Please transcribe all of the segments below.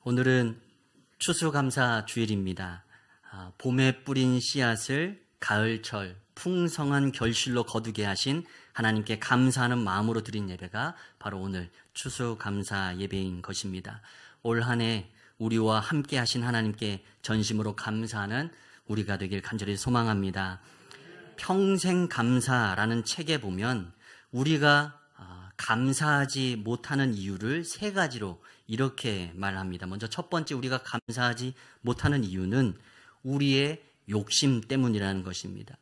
오늘은 추수감사 주일입니다. 봄에 뿌린 씨앗을 가을철 풍성한 결실로 거두게 하신 하나님께 감사하는 마음으로 드린 예배가 바로 오늘 추수감사 예배인 것입니다. 올 한 해 우리와 함께 하신 하나님께 전심으로 감사하는 우리가 되길 간절히 소망합니다. 평생 감사라는 책에 보면 우리가 감사하지 못하는 이유를 세 가지로 이렇게 말합니다. 먼저 첫 번째, 우리가 감사하지 못하는 이유는 우리의 욕심 때문이라는 것입니다.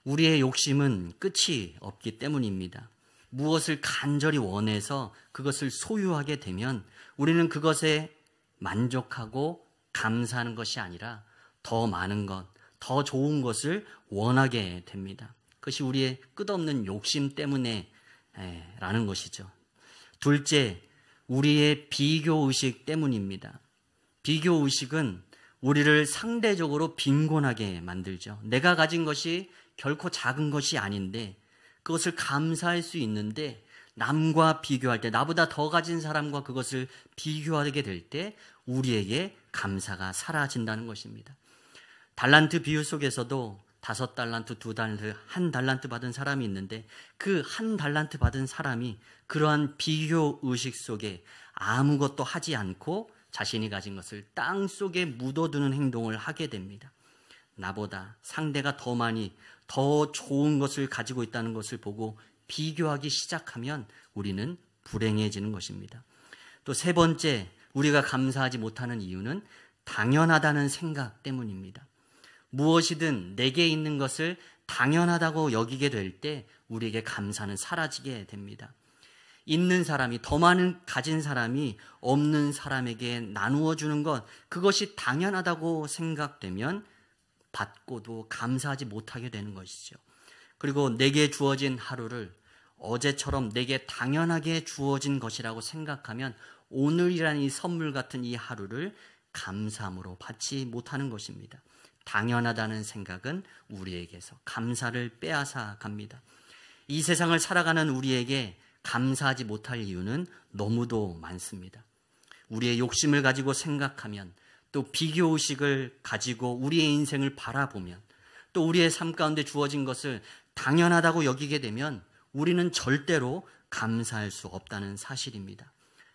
우리의 욕심은 끝이 없기 때문입니다. 무엇을 간절히 원해서 그것을 소유하게 되면 우리는 그것에 만족하고 감사하는 것이 아니라 더 많은 것, 더 좋은 것을 원하게 됩니다. 그것이 우리의 끝없는 욕심 때문에 라는 것이죠. 둘째, 우리의 비교의식 때문입니다. 비교의식은 우리를 상대적으로 빈곤하게 만들죠. 내가 가진 것이 결코 작은 것이 아닌데 그것을 감사할 수 있는데 남과 비교할 때, 나보다 더 가진 사람과 그것을 비교하게 될 때 우리에게 감사가 사라진다는 것입니다. 달란트 비유 속에서도 5달란트, 2달란트, 1달란트 받은 사람이 있는데 그 1달란트 받은 사람이 그러한 비교의식 속에 아무것도 하지 않고 자신이 가진 것을 땅 속에 묻어두는 행동을 하게 됩니다. 나보다 상대가 더 많이 더 좋은 것을 가지고 있다는 것을 보고 비교하기 시작하면 우리는 불행해지는 것입니다. 또 세 번째, 우리가 감사하지 못하는 이유는 당연하다는 생각 때문입니다. 무엇이든 내게 있는 것을 당연하다고 여기게 될 때 우리에게 감사는 사라지게 됩니다. 있는 사람이, 더 많은 가진 사람이 없는 사람에게 나누어 주는 것, 그것이 당연하다고 생각되면 받고도 감사하지 못하게 되는 것이죠. 그리고 내게 주어진 하루를 어제처럼 내게 당연하게 주어진 것이라고 생각하면 오늘이라는 이 선물 같은 이 하루를 감사함으로 받지 못하는 것입니다. 당연하다는 생각은 우리에게서 감사를 빼앗아 갑니다. 이 세상을 살아가는 우리에게 감사하지 못할 이유는 너무도 많습니다. 우리의 욕심을 가지고 생각하면, 또 비교의식을 가지고 우리의 인생을 바라보면, 또 우리의 삶 가운데 주어진 것을 당연하다고 여기게 되면 우리는 절대로 감사할 수 없다는 사실입니다.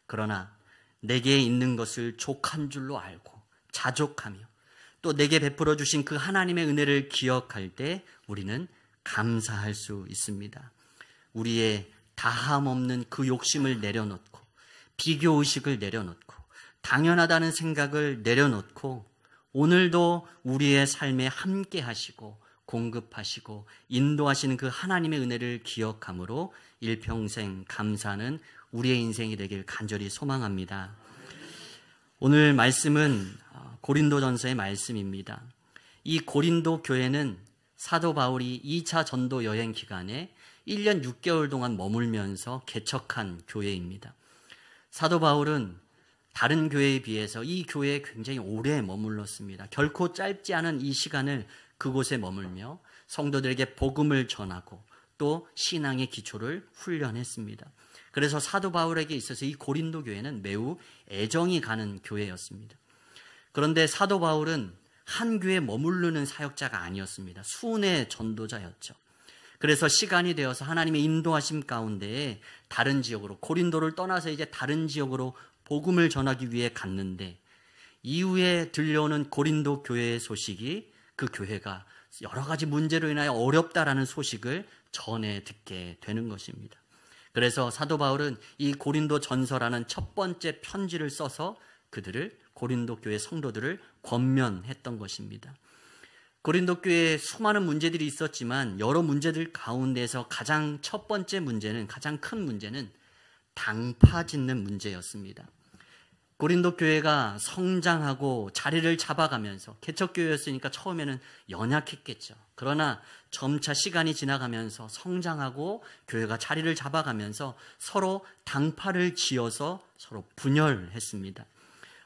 그러나 내게 있는 것을 족한 줄로 알고 자족하며 또 내게 베풀어 주신 그 하나님의 은혜를 기억할 때 우리는 감사할 수 있습니다. 우리의 다함 없는 그 욕심을 내려놓고 비교의식을 내려놓고 당연하다는 생각을 내려놓고 오늘도 우리의 삶에 함께 하시고 공급하시고 인도하시는 그 하나님의 은혜를 기억함으로 일평생 감사하는 우리의 인생이 되길 간절히 소망합니다. 오늘 말씀은 고린도전서의 말씀입니다. 이 고린도 교회는 사도 바울이 2차 전도 여행 기간에 1년 6개월 동안 머물면서 개척한 교회입니다. 사도 바울은 다른 교회에 비해서 이 교회에 굉장히 오래 머물렀습니다. 결코 짧지 않은 이 시간을 그곳에 머물며 성도들에게 복음을 전하고 또 신앙의 기초를 훈련했습니다. 그래서 사도 바울에게 있어서 이 고린도 교회는 매우 애정이 가는 교회였습니다. 그런데 사도 바울은 한 교회에 머무르는 사역자가 아니었습니다. 수훈의 전도자였죠. 그래서 시간이 되어서 하나님의 인도하심 가운데 다른 지역으로, 고린도를 떠나서 이제 다른 지역으로 복음을 전하기 위해 갔는데 이후에 들려오는 고린도 교회의 소식이 그 교회가 여러 가지 문제로 인하여 어렵다라는 소식을 전해 듣게 되는 것입니다. 그래서 사도 바울은 이 고린도 전서라는 첫 번째 편지를 써서 그들을, 고린도 교회 성도들을 권면했던 것입니다. 고린도 교회에 수많은 문제들이 있었지만 여러 문제들 가운데서 가장 첫 번째 문제는, 가장 큰 문제는 당파 짓는 문제였습니다. 고린도 교회가 성장하고 자리를 잡아가면서, 개척교회였으니까 처음에는 연약했겠죠. 그러나 점차 시간이 지나가면서 성장하고 교회가 자리를 잡아가면서 서로 당파를 지어서 서로 분열했습니다.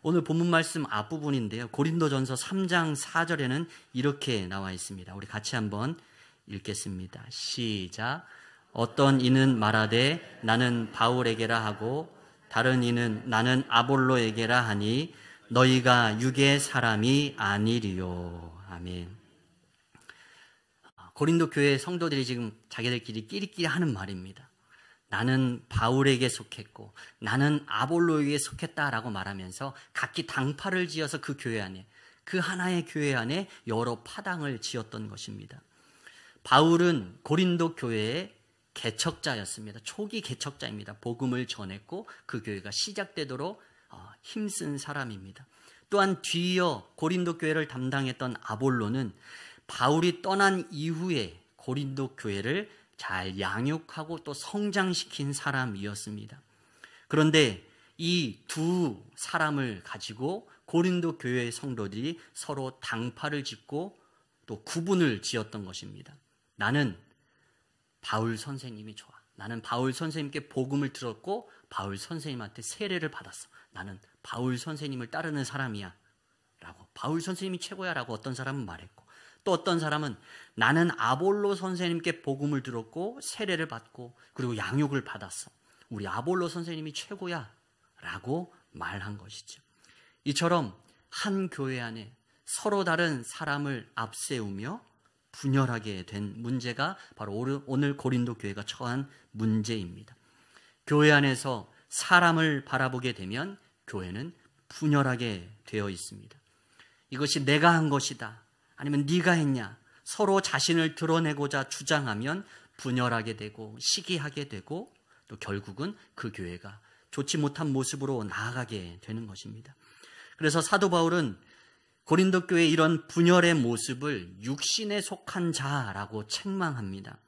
오늘 본문 말씀 앞부분인데요. 고린도전서 3장 4절에는 이렇게 나와 있습니다. 우리 같이 한번 읽겠습니다. 시작. 어떤 이는 말하되 나는 바울에게라 하고 다른 이는 나는 아볼로에게라 하니 너희가 육의 사람이 아니리요. 아멘. 고린도 교회 성도들이 지금 자기들끼리 끼리끼리 하는 말입니다. 나는 바울에게 속했고 나는 아볼로에게 속했다라고 말하면서 각기 당파를 지어서 그 교회 안에, 그 하나의 교회 안에 여러 파당을 지었던 것입니다. 바울은 고린도 교회의 개척자였습니다. 초기 개척자입니다. 복음을 전했고 그 교회가 시작되도록 힘쓴 사람입니다. 또한 뒤이어 고린도 교회를 담당했던 아볼로는 바울이 떠난 이후에 고린도 교회를 잘 양육하고 또 성장시킨 사람이었습니다. 그런데 이 두 사람을 가지고 고린도 교회의 성도들이 서로 당파를 짓고 또 구분을 지었던 것입니다. 나는 바울 선생님이 좋아. 나는 바울 선생님께 복음을 들었고 바울 선생님한테 세례를 받았어. 나는 바울 선생님을 따르는 사람이야 라고, 바울 선생님이 최고야 라고 어떤 사람은 말했고, 또 어떤 사람은 나는 아볼로 선생님께 복음을 들었고 세례를 받고 그리고 양육을 받았어. 우리 아볼로 선생님이 최고야 라고 말한 것이죠. 이처럼 한 교회 안에 서로 다른 사람을 앞세우며 분열하게 된 문제가 바로 오늘 고린도 교회가 처한 문제입니다. 교회 안에서 사람을 바라보게 되면 교회는 분열하게 되어 있습니다. 이것이 내가 한 것이다, 아니면 네가 했냐, 서로 자신을 드러내고자 주장하면 분열하게 되고 시기하게 되고 또 결국은 그 교회가 좋지 못한 모습으로 나아가게 되는 것입니다. 그래서 사도 바울은 고린도 교회의 이런 분열의 모습을 육신에 속한 자라고 책망합니다.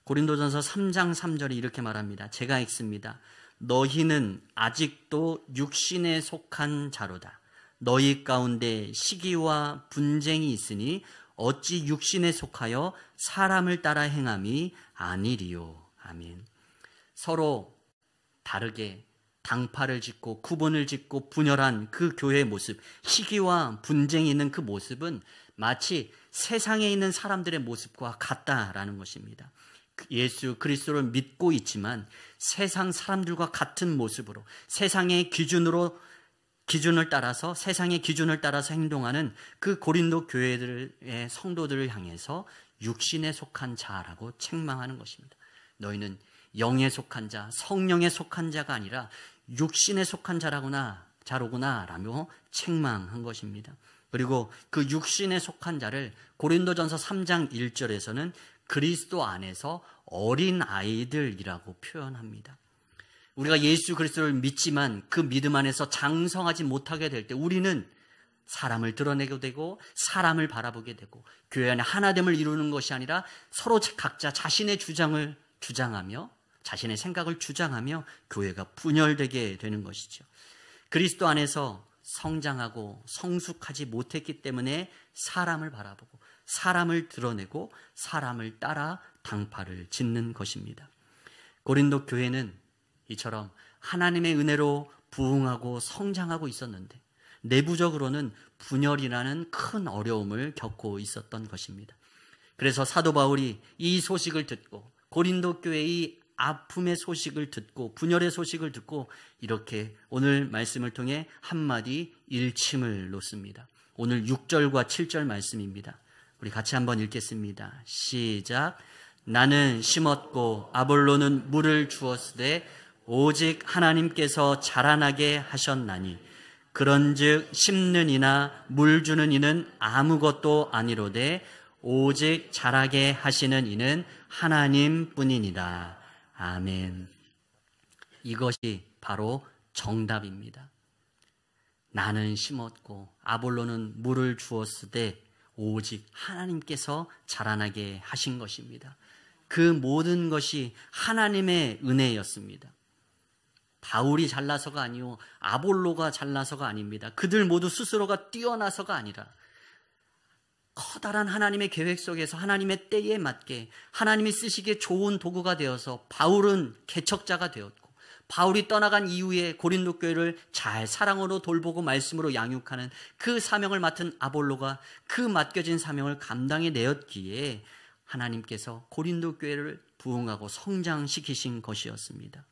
고린도전서 3장 3절이 이렇게 말합니다. 제가 읽습니다. 너희는 아직도 육신에 속한 자로다. 너희 가운데 시기와 분쟁이 있으니 어찌 육신에 속하여 사람을 따라 행함이 아니리요. 아멘. 서로 다르게 당파를 짓고 구분을 짓고 분열한 그 교회의 모습, 시기와 분쟁이 있는 그 모습은 마치 세상에 있는 사람들의 모습과 같다라는 것입니다. 예수 그리스도를 믿고 있지만 세상 사람들과 같은 모습으로 세상의 기준을 따라서, 세상의 기준을 따라서 행동하는 그 고린도 교회들의 성도들을 향해서 육신에 속한 자라고 책망하는 것입니다. 너희는 영에 속한 자, 성령에 속한 자가 아니라 육신에 속한 자로구나 라며 책망한 것입니다. 그리고 그 육신에 속한 자를 고린도전서 3장 1절에서는 그리스도 안에서 어린 아이들이라고 표현합니다. 우리가 예수 그리스도를 믿지만 그 믿음 안에서 장성하지 못하게 될 때 우리는 사람을 드러내게 되고 사람을 바라보게 되고 교회 안에 하나됨을 이루는 것이 아니라 서로 각자 자신의 주장을 주장하며 자신의 생각을 주장하며 교회가 분열되게 되는 것이죠. 그리스도 안에서 성장하고 성숙하지 못했기 때문에 사람을 바라보고 사람을 드러내고 사람을 따라 당파를 짓는 것입니다. 고린도 교회는 이처럼 하나님의 은혜로 부흥하고 성장하고 있었는데 내부적으로는 분열이라는 큰 어려움을 겪고 있었던 것입니다. 그래서 사도 바울이 이 소식을 듣고 고린도 교회의 아픔의 소식을 듣고 분열의 소식을 듣고 이렇게 오늘 말씀을 통해 한마디 일침을 놓습니다. 오늘 6절과 7절 말씀입니다. 우리 같이 한번 읽겠습니다. 시작. 나는 심었고 아볼로는 물을 주었으되 오직 하나님께서 자라나게 하셨나니 그런즉 심는 이나 물 주는 이는 아무것도 아니로되 오직 자라게 하시는 이는 하나님뿐이니라. 아멘. 이것이 바로 정답입니다. 나는 심었고 아볼로는 물을 주었으되 오직 하나님께서 자라나게 하신 것입니다. 그 모든 것이 하나님의 은혜였습니다. 바울이 잘나서가 아니요 아볼로가 잘나서가 아닙니다. 그들 모두 스스로가 뛰어나서가 아니라 커다란 하나님의 계획 속에서 하나님의 때에 맞게 하나님이 쓰시기에 좋은 도구가 되어서 바울은 개척자가 되었고 바울이 떠나간 이후에 고린도 교회를 잘 사랑으로 돌보고 말씀으로 양육하는 그 사명을 맡은 아볼로가 그 맡겨진 사명을 감당해 내었기에 하나님께서 고린도 교회를 부흥하고 성장시키신 것이었습니다.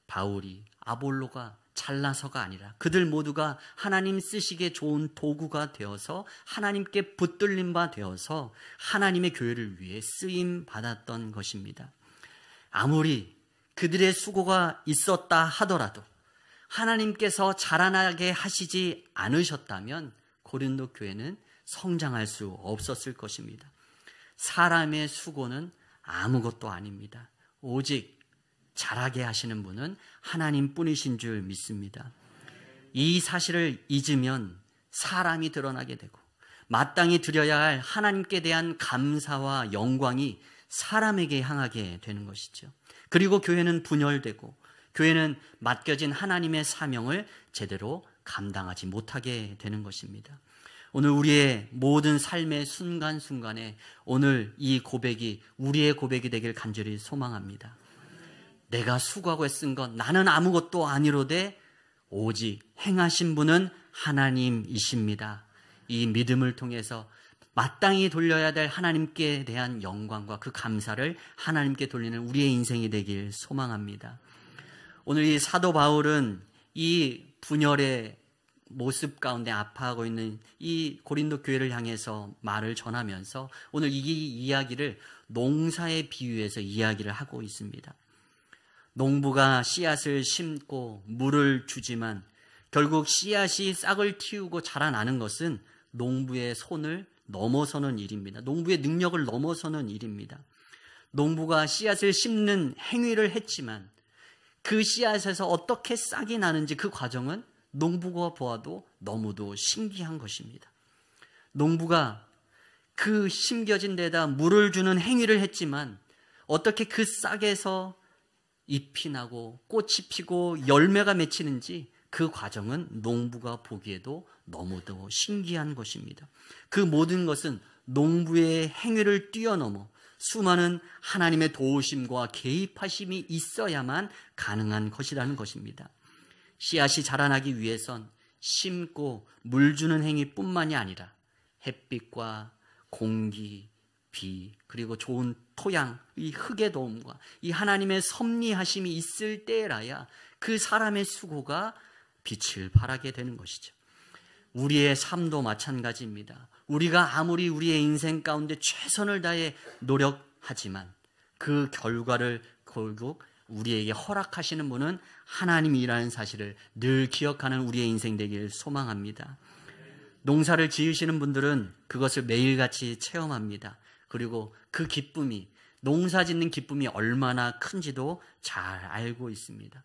바울이, 아볼로가 잘나서가 아니라 그들 모두가 하나님 쓰시기에 좋은 도구가 되어서 하나님께 붙들린 바 되어서 하나님의 교회를 위해 쓰임 받았던 것입니다. 아무리 그들의 수고가 있었다 하더라도 하나님께서 자라나게 하시지 않으셨다면 고린도 교회는 성장할 수 없었을 것입니다. 사람의 수고는 아무것도 아닙니다. 오직 자라게 하시는 분은 하나님뿐이신 줄 믿습니다. 이 사실을 잊으면 사람이 드러나게 되고 마땅히 드려야 할 하나님께 대한 감사와 영광이 사람에게 향하게 되는 것이죠. 그리고 교회는 분열되고 교회는 맡겨진 하나님의 사명을 제대로 감당하지 못하게 되는 것입니다. 오늘 우리의 모든 삶의 순간순간에 오늘 이 고백이 우리의 고백이 되길 간절히 소망합니다. 내가 수고하고 애쓴 것 나는 아무것도 아니로되 오직 행하신 분은 하나님이십니다. 이 믿음을 통해서 마땅히 돌려야 될 하나님께 대한 영광과 그 감사를 하나님께 돌리는 우리의 인생이 되길 소망합니다. 오늘 이 사도 바울은 이 분열의 모습 가운데 아파하고 있는 이 고린도 교회를 향해서 말을 전하면서 오늘 이 이야기를 농사에 비유해서 이야기를 하고 있습니다. 농부가 씨앗을 심고 물을 주지만 결국 씨앗이 싹을 틔우고 자라나는 것은 농부의 손을 넘어서는 일입니다. 농부의 능력을 넘어서는 일입니다. 농부가 씨앗을 심는 행위를 했지만 그 씨앗에서 어떻게 싹이 나는지 그 과정은 농부가 보아도 너무도 신기한 것입니다. 농부가 그 심겨진 데다 물을 주는 행위를 했지만 어떻게 그 싹에서 잎이 나고 꽃이 피고 열매가 맺히는지 그 과정은 농부가 보기에도 너무도 신기한 것입니다. 그 모든 것은 농부의 행위를 뛰어넘어 수많은 하나님의 도우심과 개입하심이 있어야만 가능한 것이라는 것입니다. 씨앗이 자라나기 위해선 심고 물 주는 행위뿐만이 아니라 햇빛과 공기, 비, 그리고 좋은 토양, 이 흙의 도움과 이 하나님의 섭리하심이 있을 때라야 그 사람의 수고가 빛을 발하게 되는 것이죠. 우리의 삶도 마찬가지입니다. 우리가 아무리 우리의 인생 가운데 최선을 다해 노력하지만 그 결과를 결국 우리에게 허락하시는 분은 하나님이라는 사실을 늘 기억하는 우리의 인생 되길 소망합니다. 농사를 지으시는 분들은 그것을 매일같이 체험합니다. 그리고 그 기쁨이, 농사 짓는 기쁨이 얼마나 큰지도 잘 알고 있습니다.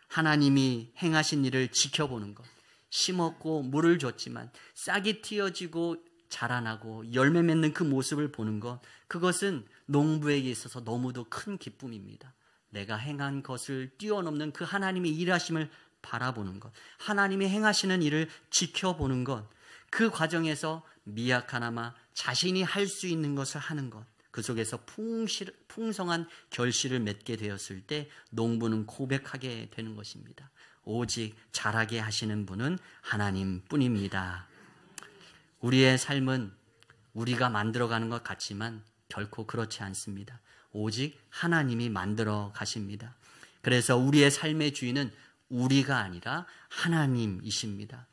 하나님이 행하신 일을 지켜보는 것, 심었고 물을 줬지만 싹이 틔어지고 자라나고 열매 맺는 그 모습을 보는 것, 그것은 농부에게 있어서 너무도 큰 기쁨입니다. 내가 행한 것을 뛰어넘는 그 하나님의 일하심을 바라보는 것, 하나님이 행하시는 일을 지켜보는 것, 그 과정에서 미약하나마 자신이 할 수 있는 것을 하는 것, 그 속에서 풍성한 결실을 맺게 되었을 때 농부는 고백하게 되는 것입니다. 오직 자라게 하시는 분은 하나님뿐입니다. 우리의 삶은 우리가 만들어가는 것 같지만 결코 그렇지 않습니다. 오직 하나님이 만들어 가십니다. 그래서 우리의 삶의 주인은 우리가 아니라 하나님이십니다.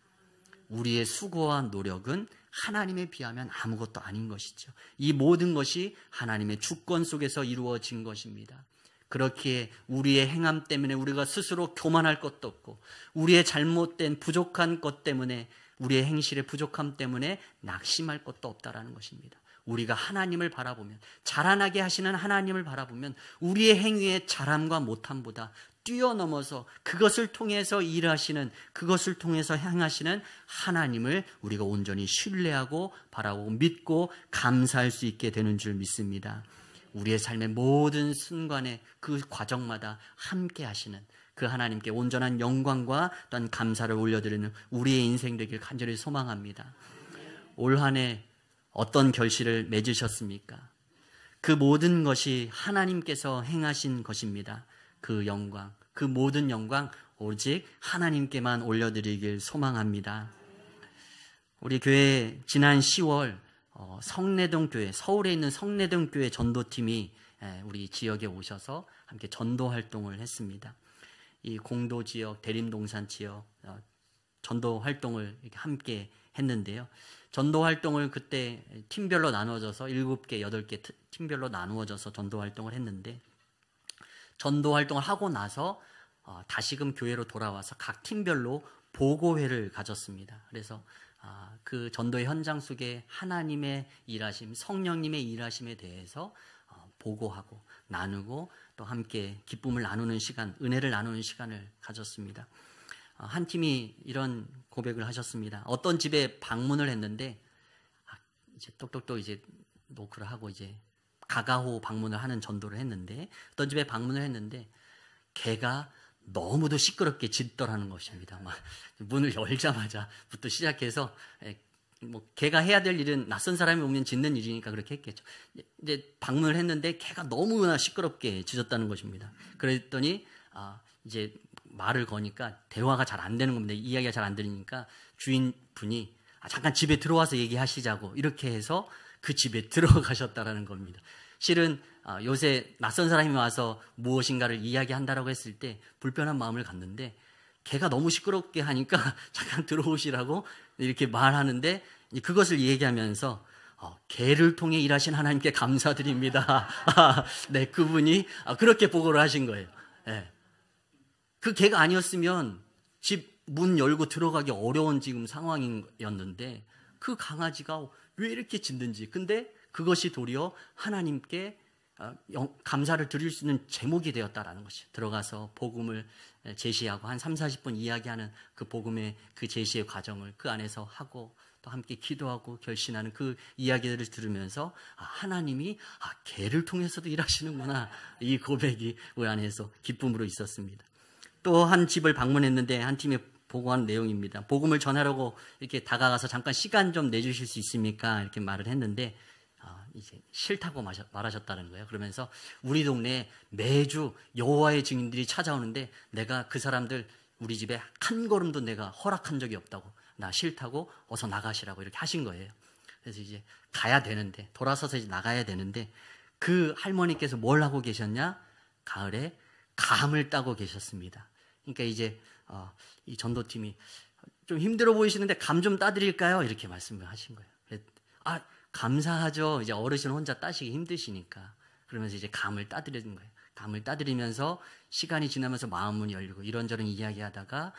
우리의 수고와 노력은 하나님에 비하면 아무것도 아닌 것이죠. 이 모든 것이 하나님의 주권 속에서 이루어진 것입니다. 그렇기에 우리의 행함 때문에 우리가 스스로 교만할 것도 없고 우리의 잘못된 부족한 것 때문에 우리의 행실의 부족함 때문에 낙심할 것도 없다라는 것입니다. 우리가 하나님을 바라보면, 자라나게 하시는 하나님을 바라보면 우리의 행위의 잘함과 못함보다 뛰어넘어서 그것을 통해서 일하시는, 그것을 통해서 행하시는 하나님을 우리가 온전히 신뢰하고 바라보고 믿고 감사할 수 있게 되는 줄 믿습니다. 우리의 삶의 모든 순간에 그 과정마다 함께 하시는 그 하나님께 온전한 영광과 또한 감사를 올려드리는 우리의 인생 되길 간절히 소망합니다. 올 한 해 어떤 결실을 맺으셨습니까? 그 모든 것이 하나님께서 행하신 것입니다. 그 영광, 그 모든 영광 오직 하나님께만 올려드리길 소망합니다. 우리 교회 지난 10월 성내동 교회, 서울에 있는 성내동 교회 전도팀이 우리 지역에 오셔서 함께 전도 활동을 했습니다. 이 공도지역, 대림동산 지역 전도 활동을 이렇게 함께 했는데요. 전도 활동을 그때 팀별로 나누어져서 7개, 8개 팀별로 나누어져서 전도 활동을 했는데, 전도 활동을 하고 나서 다시금 교회로 돌아와서 각 팀별로 보고회를 가졌습니다. 그래서 그 전도의 현장 속에 하나님의 일하심, 성령님의 일하심에 대해서 보고하고 나누고 또 함께 기쁨을 나누는 시간, 은혜를 나누는 시간을 가졌습니다. 한 팀이 이런 고백을 하셨습니다. 어떤 집에 방문을 했는데 이제 똑똑똑 이제 노크를 하고 이제 가가호 방문을 하는 전도를 했는데, 어떤 집에 방문을 했는데 개가 너무도 시끄럽게 짖더라는 것입니다. 막 문을 열자마자부터 시작해서 뭐 개가 해야 될 일은 낯선 사람이 오면 짖는 일이니까 그렇게 했겠죠. 이제 방문을 했는데 개가 너무나 시끄럽게 짖었다는 것입니다. 그랬더니 이제 말을 거니까 대화가 잘 안 되는 겁니다. 이야기가 잘 안 들리니까 주인분이 잠깐 집에 들어와서 얘기하시자고 이렇게 해서 그 집에 들어가셨다라는 겁니다. 실은 요새 낯선 사람이 와서 무엇인가를 이야기한다라고 했을 때 불편한 마음을 갖는데, 개가 너무 시끄럽게 하니까 잠깐 들어오시라고 이렇게 말하는데, 그것을 얘기하면서 개를 통해 일하신 하나님께 감사드립니다. 네, 그분이 그렇게 보고를 하신 거예요. 네. 그 개가 아니었으면 집 문 열고 들어가기 어려운 지금 상황이었는데, 그 강아지가 왜 이렇게 짖는지, 근데 그것이 도리어 하나님께 감사를 드릴 수 있는 제목이 되었다라는 것이죠. 들어가서 복음을 제시하고 한 30-40분 이야기하는 그 복음의 그 제시의 과정을 그 안에서 하고 또 함께 기도하고 결신하는 그 이야기들을 들으면서 하나님이 개를 통해서도 일하시는구나, 이 고백이 우리 안에서 기쁨으로 있었습니다. 또 한 집을 방문했는데 한 팀이 보고한 내용입니다. 복음을 전하려고 이렇게 다가가서 잠깐 시간 좀 내주실 수 있습니까? 이렇게 말을 했는데 이제 싫다고 말하셨다는 거예요. 그러면서 우리 동네에 매주 여호와의 증인들이 찾아오는데 내가 그 사람들 우리 집에 한 걸음도 내가 허락한 적이 없다고, 나 싫다고 어서 나가시라고 이렇게 하신 거예요. 그래서 이제 가야 되는데, 돌아서서 이제 나가야 되는데, 그 할머니께서 뭘 하고 계셨냐? 가을에 감을 따고 계셨습니다. 그러니까 이제 이 전도팀이 좀 힘들어 보이시는데 감 좀 따드릴까요? 이렇게 말씀을 하신 거예요. 감사하죠. 이제 어르신 혼자 따시기 힘드시니까. 그러면서 이제 감을 따드리는 거예요. 감을 따드리면서 시간이 지나면서 마음문이 열리고 이런저런 이야기하다가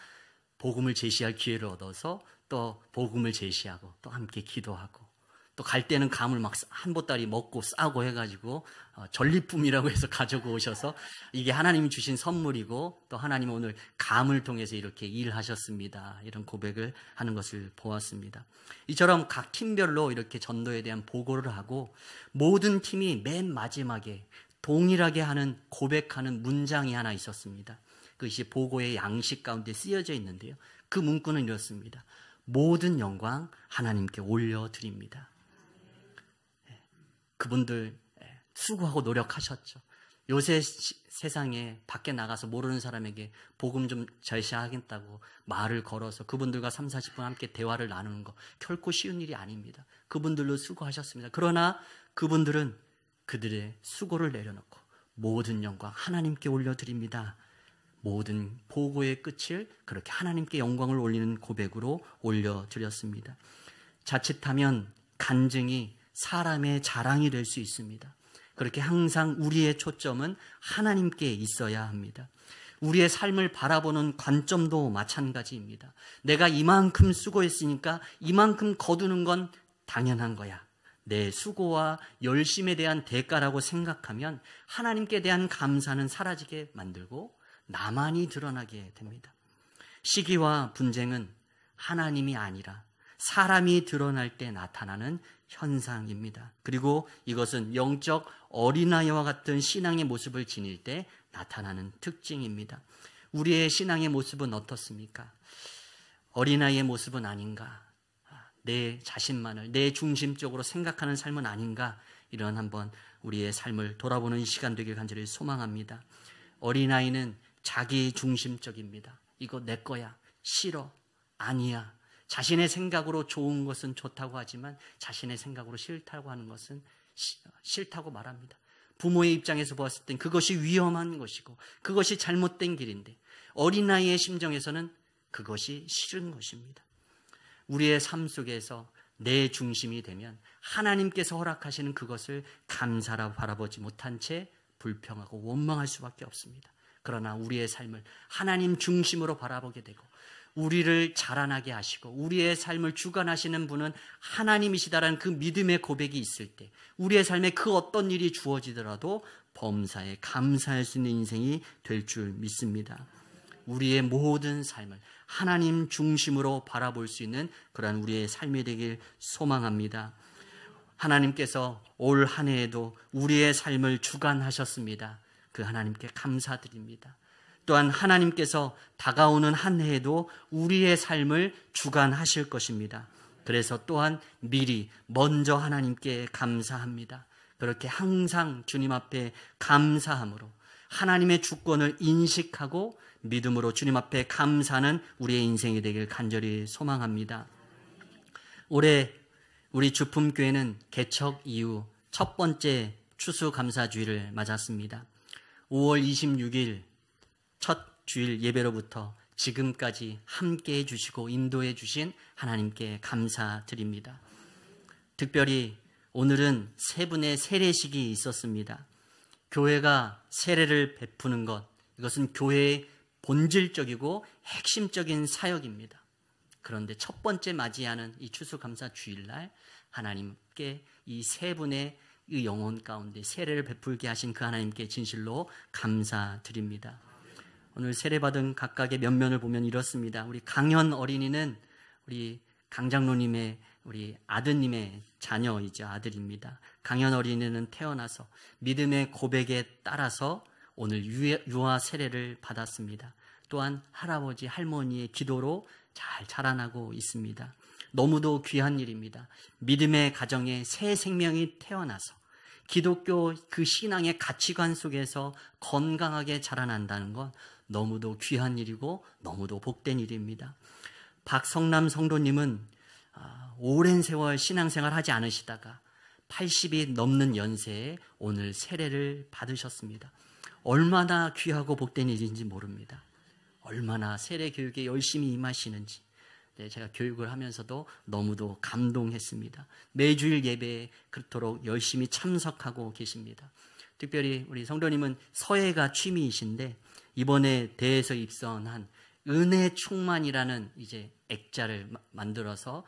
복음을 제시할 기회를 얻어서 또 복음을 제시하고 또 함께 기도하고, 또 갈 때는 감을 막 한 보따리 먹고 싸고 해가지고 전리품이라고 해서 가지고 오셔서 이게 하나님이 주신 선물이고, 또 하나님은 오늘 감을 통해서 이렇게 일하셨습니다, 이런 고백을 하는 것을 보았습니다. 이처럼 각 팀별로 이렇게 전도에 대한 보고를 하고, 모든 팀이 맨 마지막에 동일하게 하는 고백하는 문장이 하나 있었습니다. 그것이 보고의 양식 가운데 쓰여져 있는데요, 그 문구는 이렇습니다. 모든 영광 하나님께 올려드립니다. 그분들 수고하고 노력하셨죠. 요새 세상에 밖에 나가서 모르는 사람에게 복음 좀 제시하겠다고 말을 걸어서 그분들과 30-40분 함께 대화를 나누는 거 결코 쉬운 일이 아닙니다. 그분들도 수고하셨습니다. 그러나 그분들은 그들의 수고를 내려놓고 모든 영광 하나님께 올려드립니다. 모든 보고의 끝을 그렇게 하나님께 영광을 올리는 고백으로 올려드렸습니다. 자칫하면 간증이 사람의 자랑이 될 수 있습니다. 그렇게 항상 우리의 초점은 하나님께 있어야 합니다. 우리의 삶을 바라보는 관점도 마찬가지입니다. 내가 이만큼 수고했으니까 이만큼 거두는 건 당연한 거야. 내 수고와 열심에 대한 대가라고 생각하면 하나님께 대한 감사는 사라지게 만들고 나만이 드러나게 됩니다. 시기와 분쟁은 하나님이 아니라 사람이 드러날 때 나타나는 현상입니다. 그리고 이것은 영적 어린아이와 같은 신앙의 모습을 지닐 때 나타나는 특징입니다. 우리의 신앙의 모습은 어떻습니까? 어린아이의 모습은 아닌가? 내 자신만을 내 중심적으로 생각하는 삶은 아닌가? 이런 한번 우리의 삶을 돌아보는 시간 되길 간절히 소망합니다. 어린아이는 자기 중심적입니다. 이거 내 거야. 싫어. 아니야. 자신의 생각으로 좋은 것은 좋다고 하지만 자신의 생각으로 싫다고 하는 것은 싫다고 말합니다. 부모의 입장에서 보았을 땐 그것이 위험한 것이고 그것이 잘못된 길인데, 어린아이의 심정에서는 그것이 싫은 것입니다. 우리의 삶 속에서 내 중심이 되면 하나님께서 허락하시는 그것을 감사라 바라보지 못한 채 불평하고 원망할 수밖에 없습니다. 그러나 우리의 삶을 하나님 중심으로 바라보게 되고 우리를 자라나게 하시고 우리의 삶을 주관하시는 분은 하나님이시다라는 그 믿음의 고백이 있을 때 우리의 삶에 그 어떤 일이 주어지더라도 범사에 감사할 수 있는 인생이 될 줄 믿습니다. 우리의 모든 삶을 하나님 중심으로 바라볼 수 있는 그러한 우리의 삶이 되길 소망합니다. 하나님께서 올 한 해에도 우리의 삶을 주관하셨습니다. 그 하나님께 감사드립니다. 또한 하나님께서 다가오는 한 해에도 우리의 삶을 주관하실 것입니다. 그래서 또한 미리 먼저 하나님께 감사합니다. 그렇게 항상 주님 앞에 감사함으로 하나님의 주권을 인식하고 믿음으로 주님 앞에 감사하는 우리의 인생이 되길 간절히 소망합니다. 올해 우리 주품교회는 개척 이후 첫 번째 추수감사주일을 맞았습니다. 5월 26일 첫 주일 예배로부터 지금까지 함께해 주시고 인도해 주신 하나님께 감사드립니다. 특별히 오늘은 세 분의 세례식이 있었습니다. 교회가 세례를 베푸는 것, 이것은 교회의 본질적이고 핵심적인 사역입니다. 그런데 첫 번째 맞이하는 이 추수감사 주일날 하나님께 이 세 분의 이 영혼 가운데 세례를 베풀게 하신 그 하나님께 진실로 감사드립니다. 오늘 세례받은 각각의 면면을 보면 이렇습니다. 우리 강현 어린이는 우리 강장로님의 우리 아드님의 자녀이자 아들입니다. 강현 어린이는 태어나서 믿음의 고백에 따라서 오늘 유아 세례를 받았습니다. 또한 할아버지 할머니의 기도로 잘 자라나고 있습니다. 너무도 귀한 일입니다. 믿음의 가정에 새 생명이 태어나서 기독교 그 신앙의 가치관 속에서 건강하게 자라난다는 건 너무도 귀한 일이고 너무도 복된 일입니다. 박성남 성도님은 오랜 세월 신앙생활 하지 않으시다가 80이 넘는 연세에 오늘 세례를 받으셨습니다. 얼마나 귀하고 복된 일인지 모릅니다. 얼마나 세례 교육에 열심히 임하시는지 제가 교육을 하면서도 너무도 감동했습니다. 매주일 예배에 그토록 열심히 참석하고 계십니다. 특별히 우리 성도님은 서예가 취미이신데 이번에 대에서 입선한 은혜 충만이라는 이제 액자를 만들어서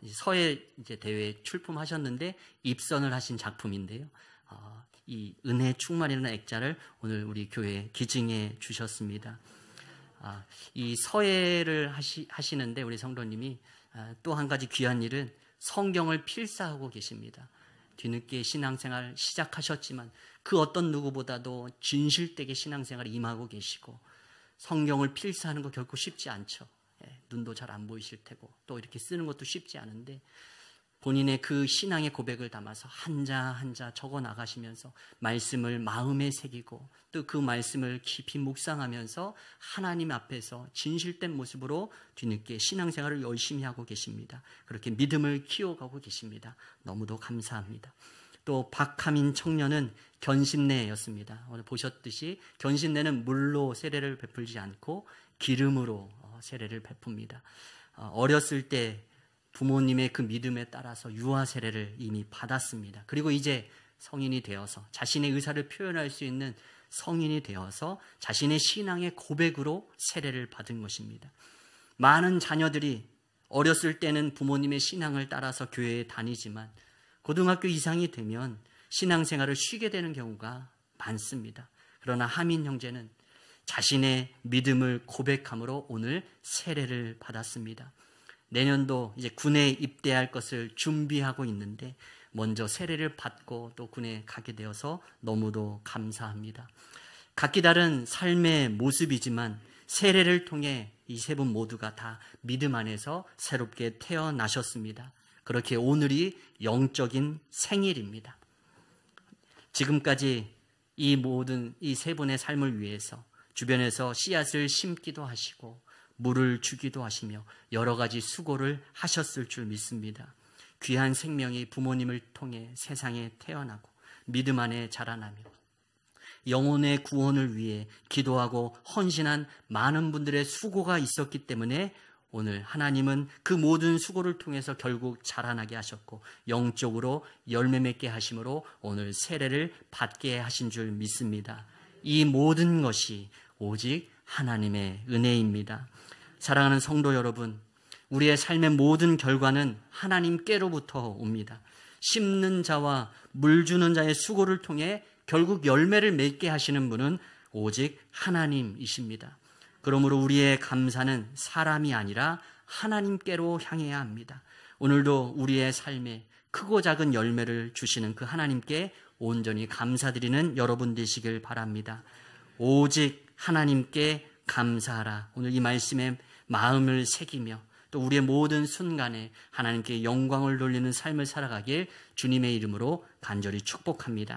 서예 이제 대회에 출품하셨는데 입선을 하신 작품인데요. 이 은혜 충만이라는 액자를 오늘 우리 교회에 기증해 주셨습니다. 이 서예를 하시는데 우리 성도님이 또 한 가지 귀한 일은 성경을 필사하고 계십니다. 뒤늦게 신앙생활 시작하셨지만 그 어떤 누구보다도 진실되게 신앙생활에 임하고 계시고 성경을 필사하는 거 결코 쉽지 않죠. 눈도 잘 안 보이실 테고 또 이렇게 쓰는 것도 쉽지 않은데 본인의 그 신앙의 고백을 담아서 한자 한자 적어 나가시면서 말씀을 마음에 새기고 또 그 말씀을 깊이 묵상하면서 하나님 앞에서 진실된 모습으로 뒤늦게 신앙생활을 열심히 하고 계십니다. 그렇게 믿음을 키워가고 계십니다. 너무도 감사합니다. 또 박하민 청년은 견신내였습니다. 오늘 보셨듯이 견신내는 물로 세례를 베풀지 않고 기름으로 세례를 베풉니다. 어렸을 때 부모님의 그 믿음에 따라서 유아 세례를 이미 받았습니다. 그리고 이제 성인이 되어서 자신의 의사를 표현할 수 있는 성인이 되어서 자신의 신앙의 고백으로 세례를 받은 것입니다. 많은 자녀들이 어렸을 때는 부모님의 신앙을 따라서 교회에 다니지만 고등학교 이상이 되면 신앙생활을 쉬게 되는 경우가 많습니다. 그러나 하민 형제는 자신의 믿음을 고백함으로 오늘 세례를 받았습니다. 내년도 이제 군에 입대할 것을 준비하고 있는데 먼저 세례를 받고 또 군에 가게 되어서 너무도 감사합니다. 각기 다른 삶의 모습이지만 세례를 통해 이 세 분 모두가 다 믿음 안에서 새롭게 태어나셨습니다. 그렇게 오늘이 영적인 생일입니다. 지금까지 이 모든 이 세 분의 삶을 위해서 주변에서 씨앗을 심기도 하시고 물을 주기도 하시며 여러 가지 수고를 하셨을 줄 믿습니다. 귀한 생명이 부모님을 통해 세상에 태어나고 믿음 안에 자라나며 영혼의 구원을 위해 기도하고 헌신한 많은 분들의 수고가 있었기 때문에 오늘 하나님은 그 모든 수고를 통해서 결국 자라나게 하셨고 영적으로 열매 맺게 하심으로 오늘 세례를 받게 하신 줄 믿습니다. 이 모든 것이 오직 하나님의 은혜입니다. 사랑하는 성도 여러분, 우리의 삶의 모든 결과는 하나님께로부터 옵니다. 심는 자와 물 주는 자의 수고를 통해 결국 열매를 맺게 하시는 분은 오직 하나님이십니다. 그러므로 우리의 감사는 사람이 아니라 하나님께로 향해야 합니다. 오늘도 우리의 삶에 크고 작은 열매를 주시는 그 하나님께 온전히 감사드리는 여러분 되시길 바랍니다. 오직 하나님께 감사하라. 오늘 이 말씀에 마음을 새기며 또 우리의 모든 순간에 하나님께 영광을 돌리는 삶을 살아가길 주님의 이름으로 간절히 축복합니다.